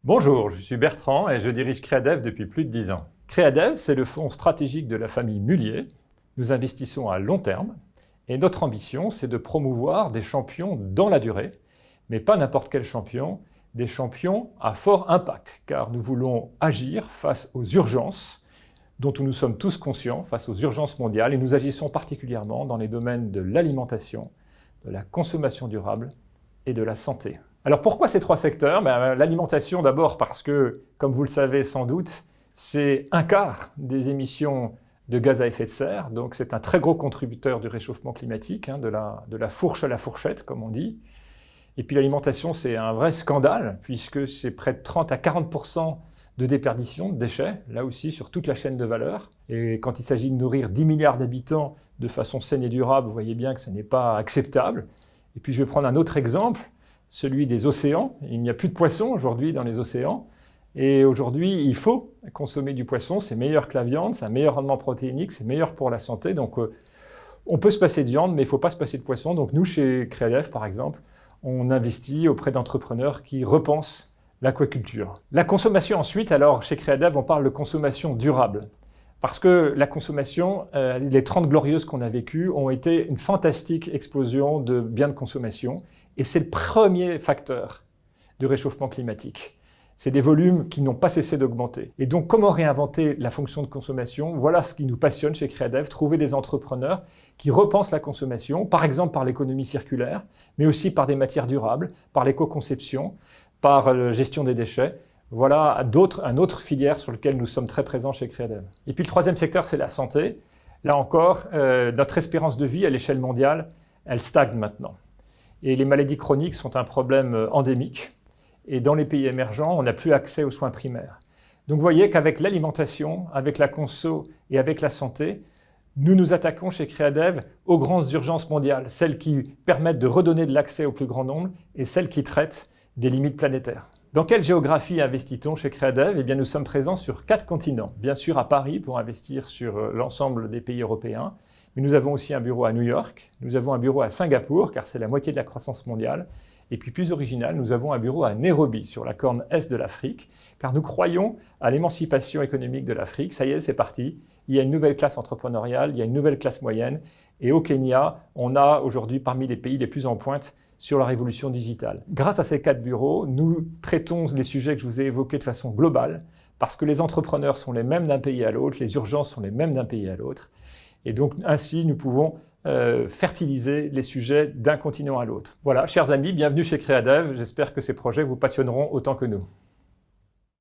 Bonjour, je suis Bertrand et je dirige Créadev depuis plus de 10 ans. Créadev, c'est le fonds stratégique de la famille Mullier. Nous investissons à long terme et notre ambition, c'est de promouvoir des champions dans la durée, mais pas n'importe quel champion, des champions à fort impact, car nous voulons agir face aux urgences dont nous sommes tous conscients, face aux urgences mondiales, et nous agissons particulièrement dans les domaines de l'alimentation, de la consommation durable et de la santé. Alors pourquoi ces trois secteurs? L'alimentation d'abord parce que, comme vous le savez sans doute, c'est un quart des émissions de gaz à effet de serre, donc c'est un très gros contributeur du réchauffement climatique, de la fourche à la fourchette, comme on dit. Et puis l'alimentation, c'est un vrai scandale, puisque c'est près de 30 à 40% de déperdition de déchets, là aussi sur toute la chaîne de valeur. Et quand il s'agit de nourrir 10 milliards d'habitants de façon saine et durable, vous voyez bien que ce n'est pas acceptable. Et puis je vais prendre un autre exemple, celui des océans. Il n'y a plus de poissons aujourd'hui dans les océans. Et aujourd'hui, il faut consommer du poisson. C'est meilleur que la viande, c'est un meilleur rendement protéinique, c'est meilleur pour la santé. Donc on peut se passer de viande, mais il ne faut pas se passer de poisson. Donc nous, chez Créadev, par exemple, on investit auprès d'entrepreneurs qui repensent l'aquaculture. La consommation ensuite, alors chez Créadev, on parle de consommation durable. Parce que la consommation, les 30 glorieuses qu'on a vécues ont été une fantastique explosion de biens de consommation. Et c'est le premier facteur du réchauffement climatique. C'est des volumes qui n'ont pas cessé d'augmenter. Et donc, comment réinventer la fonction de consommation? Voilà ce qui nous passionne chez Créadev, trouver des entrepreneurs qui repensent la consommation, par exemple par l'économie circulaire, mais aussi par des matières durables, par l'éco-conception, par la gestion des déchets. Voilà un autre filière sur lequel nous sommes très présents chez Créadev. Et puis le troisième secteur, c'est la santé. Là encore, notre espérance de vie à l'échelle mondiale, elle stagne maintenant. Et les maladies chroniques sont un problème endémique. Et dans les pays émergents, on n'a plus accès aux soins primaires. Donc vous voyez qu'avec l'alimentation, avec la conso et avec la santé, nous nous attaquons chez Créadev aux grandes urgences mondiales, celles qui permettent de redonner de l'accès au plus grand nombre et celles qui traitent des limites planétaires. Dans quelle géographie investit-on chez Créadev? Eh bien, nous sommes présents sur 4 continents. Bien sûr à Paris pour investir sur l'ensemble des pays européens, mais nous avons aussi un bureau à New York, nous avons un bureau à Singapour, car c'est la moitié de la croissance mondiale, et puis plus original, nous avons un bureau à Nairobi, sur la corne est de l'Afrique, car nous croyons à l'émancipation économique de l'Afrique. Ça y est, c'est parti. Il y a une nouvelle classe entrepreneuriale, il y a une nouvelle classe moyenne, et au Kenya, on a aujourd'hui parmi les pays les plus en pointe sur la révolution digitale. Grâce à ces 4 bureaux, nous traitons les sujets que je vous ai évoqués de façon globale, parce que les entrepreneurs sont les mêmes d'un pays à l'autre, les urgences sont les mêmes d'un pays à l'autre, et donc ainsi nous pouvons fertiliser les sujets d'un continent à l'autre. Voilà, chers amis, bienvenue chez Créadev, j'espère que ces projets vous passionneront autant que nous.